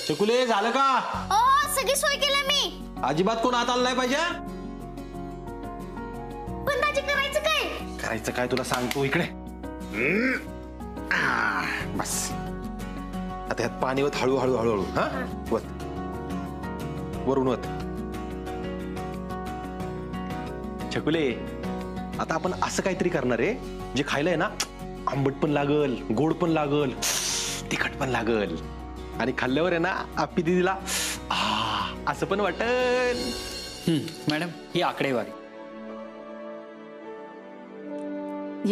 चकुले झालं का? हो सगळी सोय केली मी. अजिबात कोण आत आलं नाही पाहिजे. पण दाजी करायचं काय? करायचं काय तुला सांगतो इकडे. बस आता ह्यात पाणी वत हळूहळू हळूहळू. हा वत वरून वत. चकुले आता आपण असं काहीतरी करणार आहे जे खायला आहे ना आंबट पण लागल, गोड पण लागल, तिखट पण लागल आणि खाल्ल्यावर आहे ना आपली दीदीला असं पण वाटल. मॅडम ही आकडेवारी.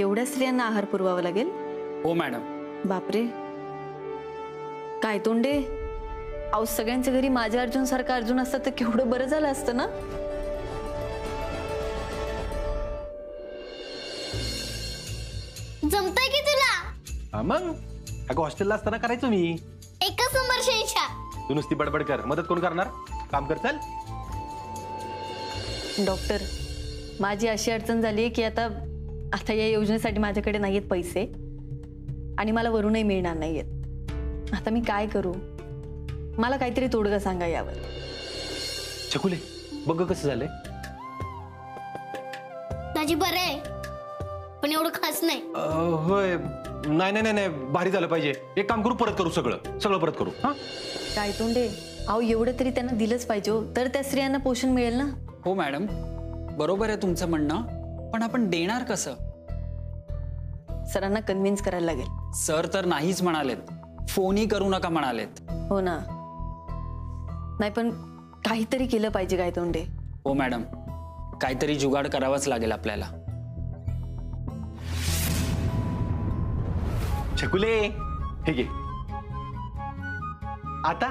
एवढ्या स्त्रियांना आहार पुरवावा लागेल? हो मॅडम. बापरे काय तोंडे. अहो सगळ्यांच्या घरी माझ्या अर्जुन सारखा अर्जुन असतं तर केवढं बरं झालं असतं ना. जमतंय की तुला? मग अगं हॉस्टेलला असताना करायचो मी. एकच नंबर शेषा. तू नुसती बडबड कर, मदत कोण करणार? काम कर चल. डॉक्टर माझी अशी अडचण झाली की आता या योजनेसाठी माझ्याकडे नाहीयेत पैसे आणि मला वरूनही मिळणार नाहीयेत. आता मी काय करू? मला काहीतरी तोडगा सांगा यावर. चकुले बघ कसं झालंय. दाजी बरं आहे पण एवढं खास नाही. होय. नाही नाही नाही भारी झालं पाहिजे. एक काम करू, परत करू सगळं परत करू. हा काय तोंडे अहो एवढं तरी त्यांना दिलंच पाहिजे तर त्या स्त्रियांना पोषण मिळेल ना. हो मॅडम बरोबर आहे तुमचं म्हणणं, पण आपण देणार कसं? सरांना कन्व्हिन्स करायला लागेल. सर तर नाहीच म्हणालेत, फोनही करू नका म्हणालेत. हो ना. नाही पण काहीतरी केलं पाहिजे काय तोंडे. हो मॅडम काहीतरी जुगाड करावाच लागेल आपल्याला. चकुले हे घे. आता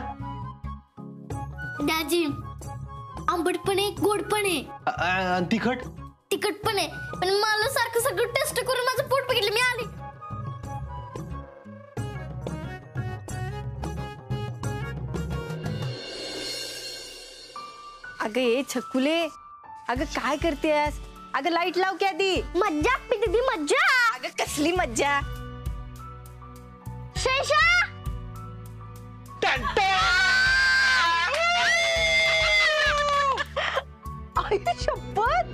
दाजी आंबट पण आहे, गोड पण आहे, तिखट तिखट पण आहे. पण मला सारखं सगळं टेस्ट करून माझं पोट बघितलं मी आली. अगं ये छकुले अगं काय करतेस? अगं लाईट लाव की आधी. मज्जा दीदी मज्जा. अगं कसली मज्जा. शेषा शपथ.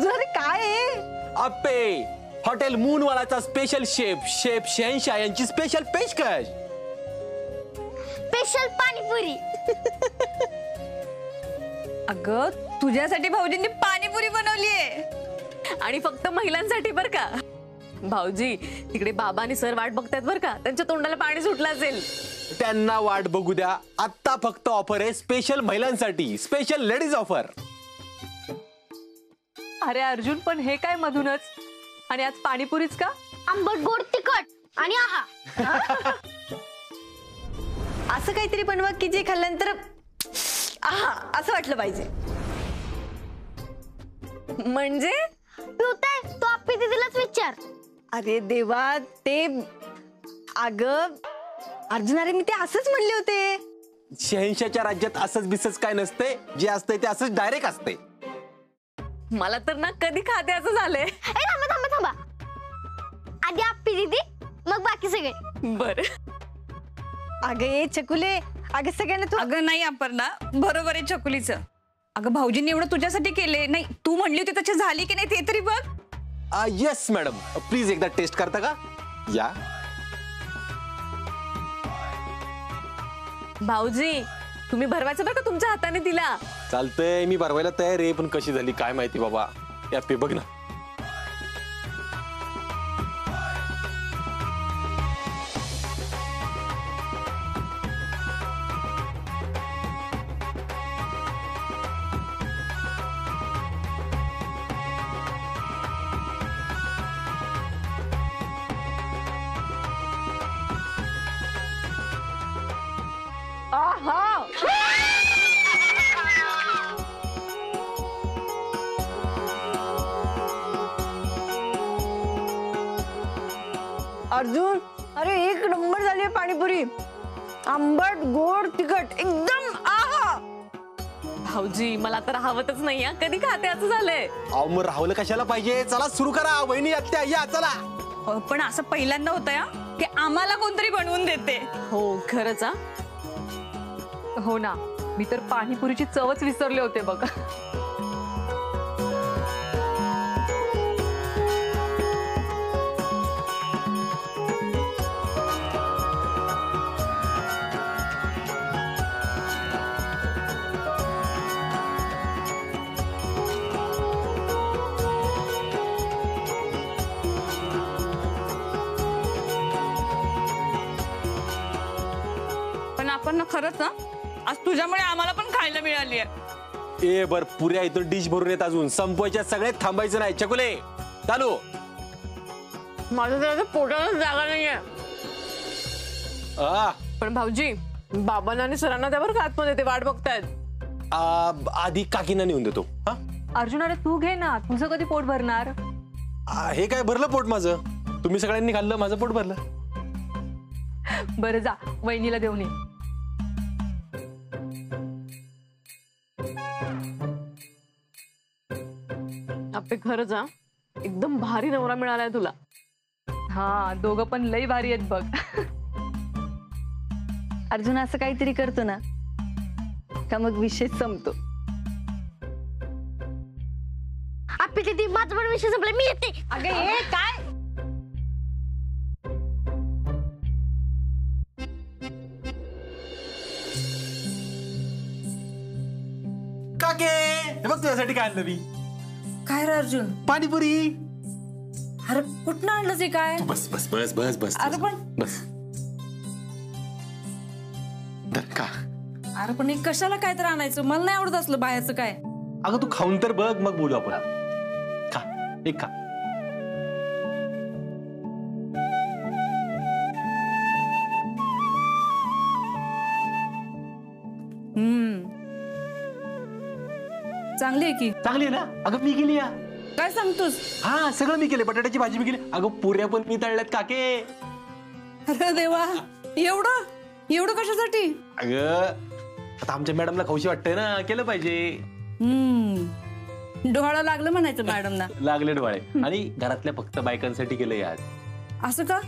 अरे काय आहे? अप्पे हॉटेल मूनवालाचा स्पेशल शेफ शहनशाह यांची स्पेशल पेशकश. स्पेशल पाणीपुरी. अगं तुझ्यासाठी भाऊजींनी पाणीपुरी बनवलीये आणि फक्त महिलांसाठी बर का. भाऊजी तिकडे बाबा आणि सर वाट बघतायत बर का. त्यांच्या तोंडाला पाणी सुटलं असेल. त्यांना वाट बघू द्या. आता फक्त ऑफर आहे स्पेशल महिलांसाठी, स्पेशल लेडीज ऑफर. अरे अर्जुन पण हे काय मधूनच आणि आज पाणीपुरीच का? आंबट गोड तिखट आणि आहा. असं काहीतरी बनवा की जे खाल्ल्यानंतर आहा असं वाटलं पाहिजे. म्हणजे पिवताय तो आपली दीदीलाच विचार. अरे देवा ते अगं अर्जुन अरे मी ते असंच म्हणले होते. शहनशाहच्या राज्यात असंच बिसच काय नसते. जे असते ते असंच डायरेक्ट असते. मला तर ना कधी खाते असं झालंय. थांबा थांबा थांबा. आधी आपली दीदी मग बाकी सगळे. बर. अगं ये चकुले अगं सगळ्यांना तू. अगं नाही अपर्णा बरोबर आहे चकुलीचं. अगं भाऊजींनी एवढं तुझ्यासाठी केले. नाही तू म्हणली होती तशी झाली की नाही ते तरी बघ. येस मॅडम प्लीज एकदा टेस्ट करता का? या भाऊजी तुम्ही भरवायचं बरं का तुमच्या हाताने तिला. चालतंय मी भरवायला तयार आहे. पण कशी झाली काय माहिती बाबा. या पे बघ ना. अर्जुन अरे एक नंबर झाली पाणीपुरी. आंबट गोड तिखट एकदम आहा. भाऊजी मला तर राहवतच नाही कधी खाते असं झालंय. अहो मग राहुल कशाला पाहिजे, चला सुरू करा. वहिनी आत्या या चला. पण असं पहिल्यांदा होतंय की आम्हाला कोणतरी बनवून देते. हो खरंच हो ना, मी तर पाणीपुरीची चवच विसरले होते बघ. पण आपण ना खरंच ना आज तुझ्यामुळे आम्हाला पण खायला मिळाली आहे. ए बर, पुऱ्या इथं डिश भरून येत अजून संपवायच्या, सगळ्यात थांबायचं नाही. चकुले चालू. माझं तर पोटाला जागा नाहीये. पण भाऊजी बाबांना आणि सरांना त्यावर खातमध्ये ते वाट बघतायत. आधी काकींना नेऊन देतो. हा अर्जुन अरे तू घे ना, तुझं कधी पोट भरणार. हे काय भरलं पोट माझं, तुम्ही सगळ्यांनी खाल्लं, माझं पोट भरलं. बरं जा वहिनीला देऊन ये. आपे खरंच एकदम भारी नवरा मिळालाय तुला. हा दोघं पण लई भारी आहेत बघ. अर्जुन असं काहीतरी करतो ना का मग विषय संपतो. आपली दीदी माझं पण विषय संपला, मी येते. अगं हे काय काके, हे बघ तुझ्यासाठी काय आणलं मी. काय रे अर्जुन? पाणीपुरी. अरे कुठनं आणलं ते काय? बस बस बस बस बस. अरे पण बस का. अरे पण हे कशाला काय तर आणायचं, मला नाही आवडत असलं बाहेरचं काय. अगं तू खाऊन तर बघ, मग बोलू आपण. खा एक खा. चांगली आहे की. चांगली आहे ना. अगं मी केली या. काय सांगतोस? हा सगळं मी केले, बटाट्याची भाजी मी केली. अगं पुऱ्या पण मी तळल्यात काके. अरे देवा, एवढं एवढं कशासाठी? अगं आता आमच्या मॅडमला खाऊशी वाटतंय ना, केलं पाहिजे. डोळा लागलं म्हणायचं मॅडमना. लागले डोळे. आणि घरातल्या फक्त बायकांसाठी केलं यार. असं का?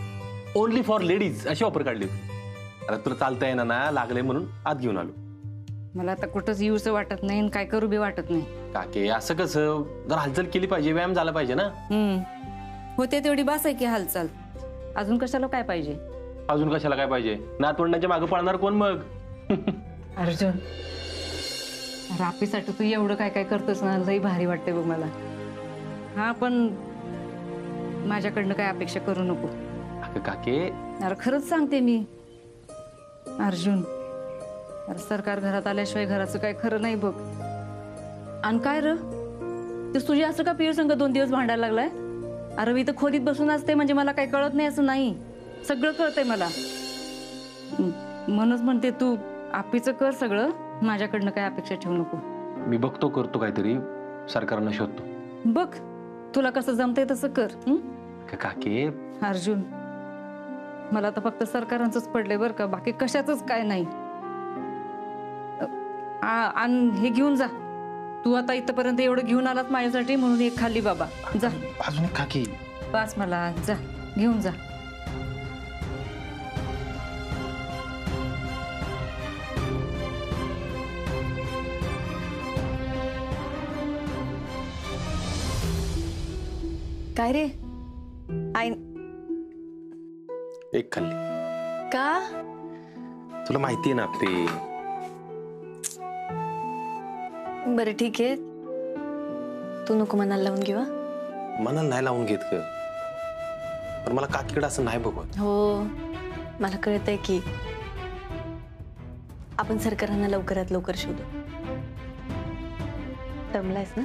ओनली फॉर लेडीज अशी ऑफर काढली होती. अरे तुला चालता येणार ना, लागले म्हणून आत घेऊन आलो. मला आता कुठंच येऊच वाटत नाही आणि काय करू बी वाटत नाही. काके असं कसं, जर हालचाल केली पाहिजे, व्यायाम झाला पाहिजे ना. होते तेवढी बास आहे की हालचाल. अजून कशाला काय पाहिजे? अजून कशाला काय पाहिजे, नातवंडांच्या मागे पळणार कोण मग. अर्जुन रापीसाठी तू एवढं काय काय करतोस ना, लई भारी वाटते बघ मला. हा पण माझ्याकडनं काय अपेक्षा करू नको. अगं काके. अरे खरंच सांगते मी अर्जुन, अरे सरकार घरात आल्याशिवाय घराचं काय खरं नाही बघ. आणि काय र ते तुझी असं का पिऊ संग 2 दिवस भांडायला लागलाय? अरे मी तर खोलीत बसून असते म्हणजे मला काही कळत नाही असं नाही, सगळं कळतंय मला. म्हणूनच म्हणते तू आपीचं कर सगळं, माझ्याकडनं काय अपेक्षा ठेवू नको. मी बघतो, करतो काहीतरी, सरकारनं शोधतो. बघ तुला कसं जमतंय तसं कर. काके अर्जुन मला तर फक्त सरकारांचंच पडलंय बरं का, बाकी कशाचंच काय नाही. आणि हे घेऊन जा तू, आता इथपर्यंत एवढं घेऊन आलात माझ्यासाठी म्हणून एक खाल्ली बाबा. जा अजून एक काकी. पास मला, जा घेऊन जा. काय रे आई एक खाल्ली. का? तुला माहितीये ना ते. बरं ठीक आहे, तू नको मनाला लावून घेऊ. मनाला नाही लावून घेत ग, पण मला काकीकडे असं नाही बघत. हो मला कळतंय की आपण सरकारांना लवकरात लवकर शोधू. दमलायस ना?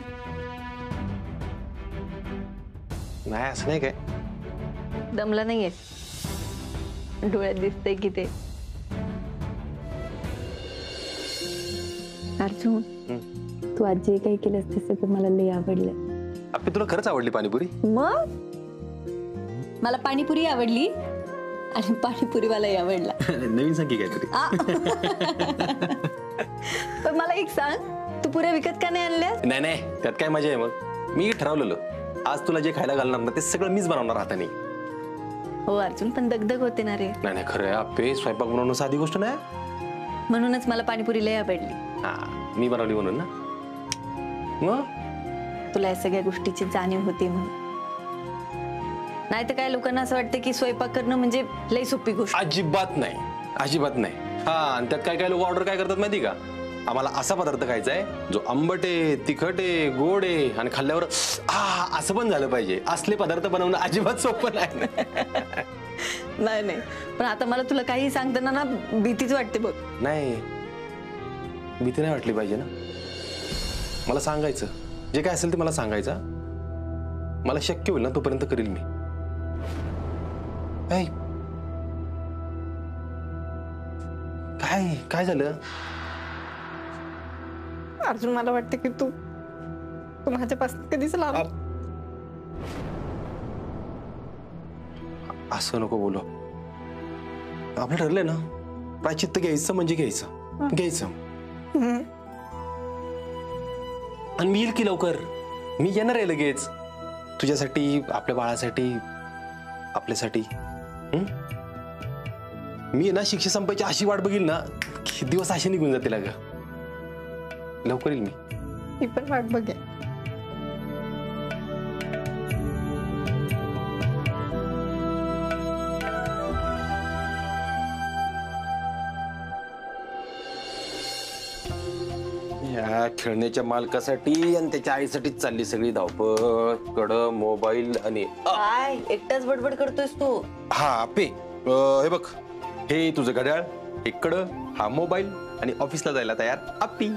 नाही असं नाही काय. दमला नाहीये, डोळ्यात दिसतंय की ते. अर्जुन तू आज जे काही केलंस ते सगळं मला लई आवडलं. आपली तुला खरंच आवडली पाणीपुरी? मग मला पाणीपुरी आवडली आणि पाणीपुरीवालाही आवडला. नवीन सांगी काहीतरी. पण मला एक सांग, तू पुऱ्या विकत का नाही आणल्या? नाही नाही, त्यात काय मजा आहे मग. मी ठरवलेलं आज तुला जे खायला घालणार ना ते सगळं मीच बनवणार हाताने. हो अर्जुन, पण दगदग होते ना रे. नाही नाही, खरं आहे आप्पे, स्वयंपाक बनवणं साधी गोष्ट नाही. म्हणूनच मला पाणीपुरी लय आवडली. हा, मी बनवली म्हणून ना. मग तुला या सगळ्या गोष्टीची जाणीव होती म्हणून. नाही तर काय लोकांना असं वाटतं की स्वयंपाक करणं म्हणजे लय सोपी गोष्ट. अजिबात नाही, अजिबात नाही. हा, आणि त्यात काय काय लोक ऑर्डर काय करतात माहिती का, आम्हाला असा पदार्थ खायचा आहे जो आंबट आहे, तिखट आहे, गोड आहे आणि खाल्ल्यावर असं पण झालं पाहिजे. असले पदार्थ बनवणं अजिबात सोपं नाही. नाही नाही, पण आता मला तुला काही सांगताना ना भीतीच वाटते बघ. नाही, भीती नाही वाटली पाहिजे ना. मला सांगायचं, जे काय असेल ते मला सांगायचं. मला शक्य होईल ना तोपर्यंत करील मी. काय काय झालं अर्जुन? मला वाटतं की तू माझ्यापासून कधीच लांब. असं नको बोलू. आपलं ठरलंय ना, प्रायचित्त घ्यायचं म्हणजे घ्यायचं. आणि मी येईल की लवकर. मी येणार आहे लगेच तुझ्यासाठी, आपल्या बाळासाठी, आपल्यासाठी. मी ना शिक्षा संपायची अशी वाट बघील ना, दिवस असे निघून जातील. अगं लवकर येईल मी पण वाट बघेन. या खेळण्याच्या मालकासाठी आणि त्याच्या आईसाठीच चालली सगळी धावपळ. कडं मोबाईल आणि काय एकटाच बडबड करतोयस तू? हा पे, हे बघ, हे तुझं घड्याळ, एक कडं, हा मोबाईल आणि ऑफिसला जायला तयार आप्पी.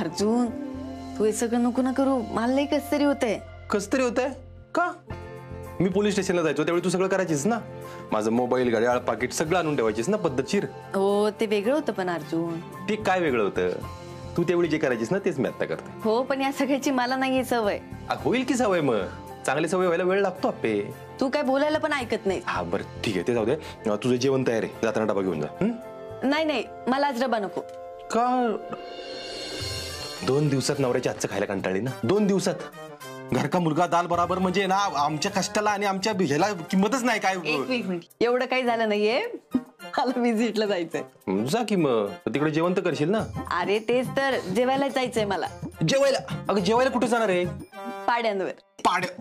अर्जुन, तू हे सगळं नको ना करू. मला लई कसं तरी होतंय. कस तरी होतंय का? मी पोलीस स्टेशनला जायचो त्यावेळी तू सगळं करायचीस ना. माझं मोबाईल, घड्याळ, पाकिट सगळं आणून ठेवायचीस ना पद्धतशीर. हो, ते वेगळं होतं. पण अर्जुन, ते काय वेगळं होतं? तू त्यावेळी जे करायचीस ना तेच मी आता करते. हो, पण या सगळ्याची मला नाहीये सवय. होईल की सवय. मग चांगली सवय व्हायला वेळ लागतो आप्पे. तू काय बोलायला पण ऐकत नाही. हा बरं ठीक आहे, ते जाऊ दे. तुझं जेवण तयार आहे, जाताना डबा घेऊन जा. नाही नाही, मला आज डबा नको. का? 2 दिवसात नवऱ्याच्या हातचं खायला कंटाळली ना. 2 दिवसात घर का मुलगा दाल बराबर म्हणजे ना, आमच्या कष्टाला आणि आमच्या ह्याला किंमतच नाही. काय एक मिनिट, एवढं काही झालं नाहीये. मला विजिटला जायचंय. जा की मग, तिकडे जेवण तर करशील ना. अरे तेच तर, जेवायला जायचंय मला. जेवायला? अगं जेवायला कुठे जाणार आहे? पाड्यांवर.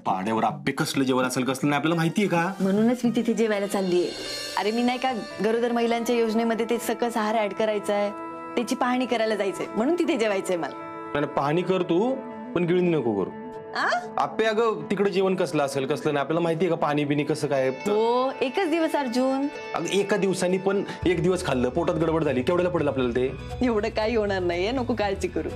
पाड्यावर आप्पे कसलं जेवण असेल कसलं नाही आपल्याला माहितीये का? म्हणूनच मी तिथे जेवायला चाललीये. अरे मी नाही का गरोदर महिलांच्या योजनेमध्ये ते सकस आहार ऍड करायचाय, त्याची पाहणी करायला जायचंय, म्हणून तिथे जेवायचंय मला. पाहणी कर तू, पण गिळणी नको करू. आप्पे अगं तिकडे जेवण कसलं असेल कसलं नाही आपल्याला माहितीये का? पाणी बिनी कसं काय? हो, एकच दिवस अर्जुन. अगं एका दिवसांनी पण 1 दिवस खाल्लं, पोटात गडबड झाली, केवढ्याला पडेल आपल्याला ते? एवढं काही होणार नाहीये, नको काळजी करू.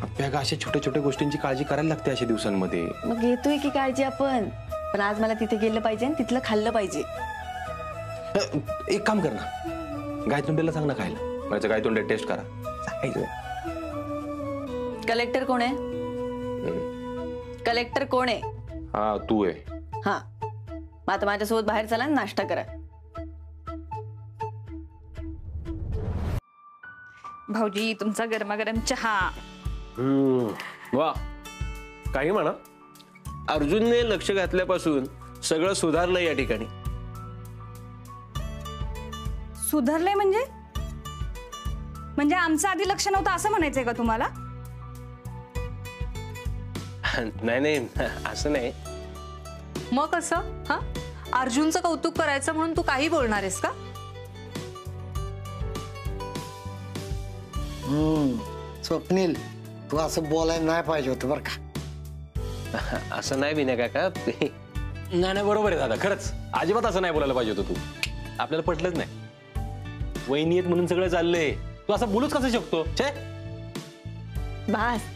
आप्पे अगं अशा छोट्या छोट्या गोष्टींची काळजी करायला लागते अशा दिवसांमध्ये. मग घेतोय की काळजी आपण, पण आज मला तिथे गेलं पाहिजे आणि तिथलं खाल्लं पाहिजे. एक काम कर ना, गायतोंड्याला सांग ना खायला. माझं गायतोंड्या टेस्ट करा. कलेक्टर कोण आहे? कलेक्टर कोण आहे? हा तू आहे. हा, मग आता माझ्यासोबत बाहेर चला आणि नाश्ता करा. भाऊजी, तुमचा गरमागरम चहा. वा, काही म्हणा, अर्जुनने लक्ष घातल्यापासून सगळं सुधारलं या ठिकाणी. सुधारलंय म्हणजे? म्हणजे आमचं आधी लक्ष नव्हतं असं म्हणायचंय का तुम्हाला? नाही नाही, असं नाही. मग कसं? हा, अर्जुनचं कौतुक करायचं म्हणून तू काही बोलणार आहेस का? स्वप्नील, तू असं बोलायला नाही पाहिजे होतं बरं का. असं नाही विनय काका. नाही बरोबर आहे दादा, खरंच अजिबात असं नाही बोलायला पाहिजे होतं तू. आपल्याला पटलंच नाही. वहिनी आहेत म्हणून सगळं चाललंय, तू असं बोलूच कसं शकतो? छे बास.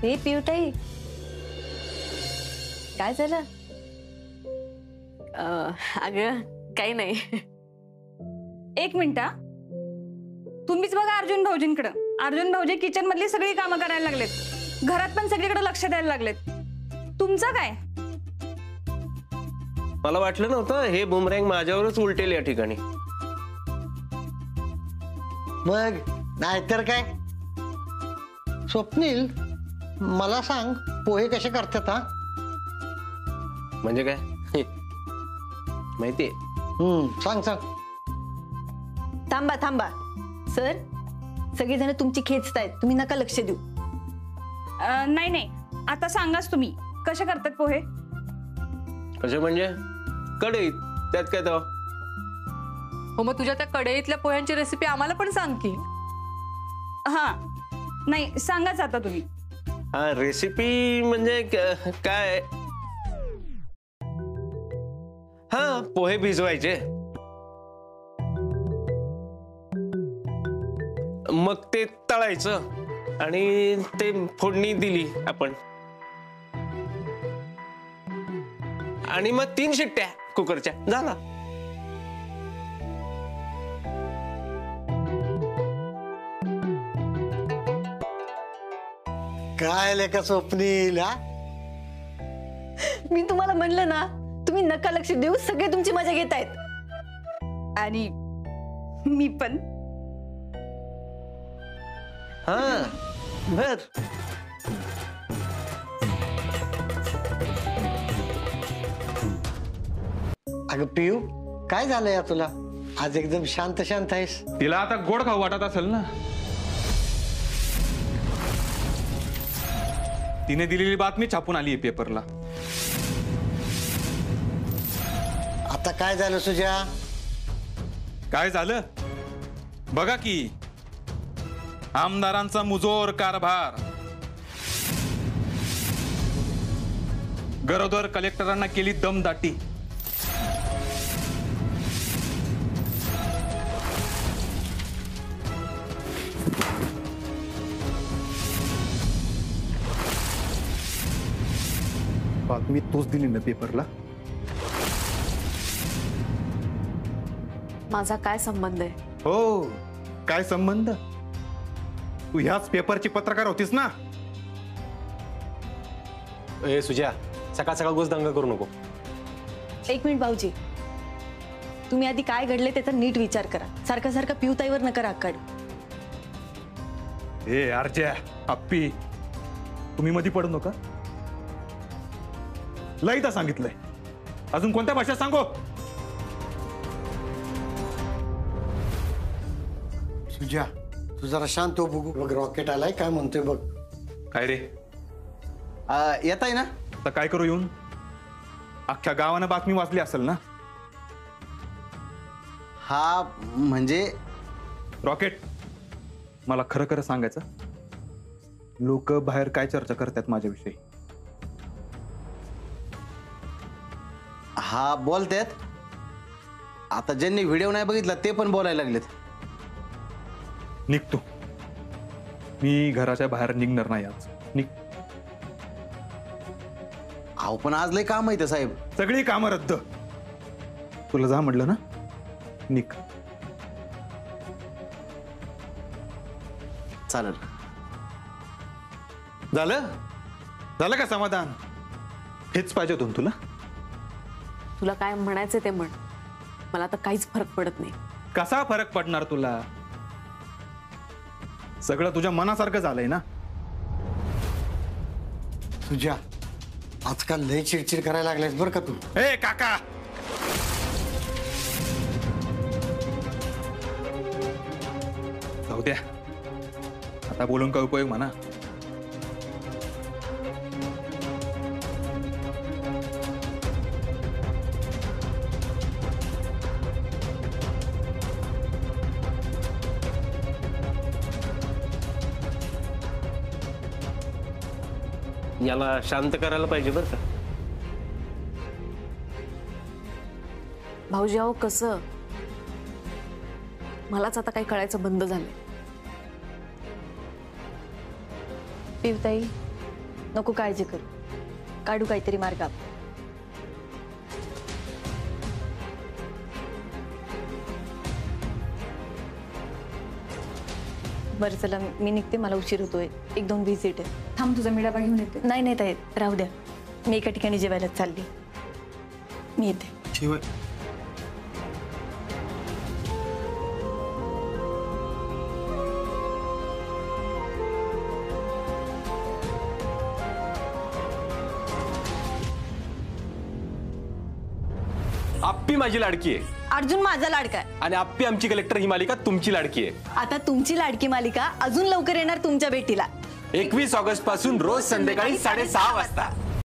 हे पिवताई, काय झालं? अगं काही नाही. एक मिनिट, तुम्हीच बघा अर्जुन भाऊजींकडं. अर्जुन भाऊजी किचन मधली सगळी कामं करायला लागलेत, घरात पण सगळीकडे लक्ष द्यायला लागलेत. तुमचं काय? मला वाटलं नव्हतं हे बुमरँग माझ्यावरच उलटेल या ठिकाणी. मग नाहीतर काय. स्वप्नील, मला सांग पोहे कसे करतात हा? म्हणजे काय माहितीये? सांग सांग. थांबा थांबा सर, सगळेजण तुमची खेचतायत, तुम्ही नका लक्ष देऊ. नाही नाही, आता सांगाच तुम्ही कसे करतात पोहे. कसे म्हणजे? कढईत, त्यात काय तर. हो मग तुझ्या त्या कढईतल्या पोह्यांची रेसिपी आम्हाला पण सांग की. हा नाही, सांगाच आता तुम्ही. हा, रेसिपी म्हणजे काय? हा, पोहे भिजवायचे, मग ते तळायचं आणि ते फोडणी दिली आपण, आणि मग 3 शिट्ट्या कुकरच्या, झाला. काय लेका स्वप्नील हा? मी तुम्हाला म्हणलं ना, तुम्ही नका लक्ष देऊ, सगळे तुमची मजा घेत आहेत. आणि मी पण. हा बर. अगं पियू, काय झालं या तुला? आज एकदम शांत शांत आहेस. तिला आता गोड खाऊ वाटत असेल ना. तिने दिलेली बातमी छापून आली पेपरला. आता काय झालं सुजा? काय झालं बघा की, आमदारांचा मुजोर कारभार. गरोदर कलेक्टरांना केली दमदाटी. बातमी तोच दिली ना पेपरला. माझा काय संबंध आहे? हो, काय संबंध? तू ह्याच पेपरची पत्रकार होतीस ना. ए सुजा, सकाळ सकाळ गोष्ट दंग करू नको. एक मिनिट भाऊजी, तुम्ही आधी काय घडले त्याचा नीट विचार करा. सारखा सारखा पिऊताईवर नका राग काढू. हे अर्ज्या, अप्पी, तुम्ही मध्ये पडू नका. लईदा सांगितलंय, अजून कोणत्या भाषेत सांगू? सुजा, तू जरा शांत हो, बघू. बघ रॉकेट आलाय, काय म्हणतोय बघ. काय रे, येत आहे ना? तर काय करू येऊन? अख्ख्या गावानं बातमी वाचली असेल ना. हा म्हणजे रॉकेट, मला खरं खरं सांगायचं, लोक बाहेर काय चर्चा करतात माझ्याविषयी? हा बोलतात. आता ज्यांनी व्हिडिओ नाही बघितला ते पण बोलायला लागलेत. निघतो मी, घराच्या बाहेर निघणार नाही आज. निघ. अहो पण आज लय काम आहे साहेब. सगळी कामं रद्द. तुला जा म्हटलं ना, निघ. चालेल. झालं झालं का समाधान? हेच पाहिजे होतं तुला. तुला काय म्हणायचं ते म्हण, मला आता काहीच फरक पडत नाही. कसा फरक पडणार तुला? सगळं तुझ्या मनासारखं झालंय ना. सुजा, आजकाल लय चिडचिड करायला लागलायस बरं का तू. ए काका, जाऊ द्या आता, बोलून काय उपयोग म्हणा. याला शांत करायला पाहिजे बरं का. भाऊजी, अहो कसं, मलाच आता काही कळायचं बंद झालंय. पिऊताई, नको काळजी करू, काढू काहीतरी मार्ग आपण. बरं चला, मी निघते, मला उशीर होतोय. 1-2 व्हिजिट आहे. थांब, तुझा मी डबा घेऊन येते. नाही नाही ताई, राहू द्या, मी एका ठिकाणी जेवायला चालली. मी येते. शिवाय आप्पी माझी लाडकी आहे अर्जुन माझा लाडका आहे. आणि आप्पी आमची कलेक्टर ही मालिका तुमची लाडकी आहे. आता तुमची लाडकी मालिका अजून लवकर येणार तुमच्या भेटीला. 21 ऑगस्ट पासून रोज संध्याकाळी 6:30 वाजता.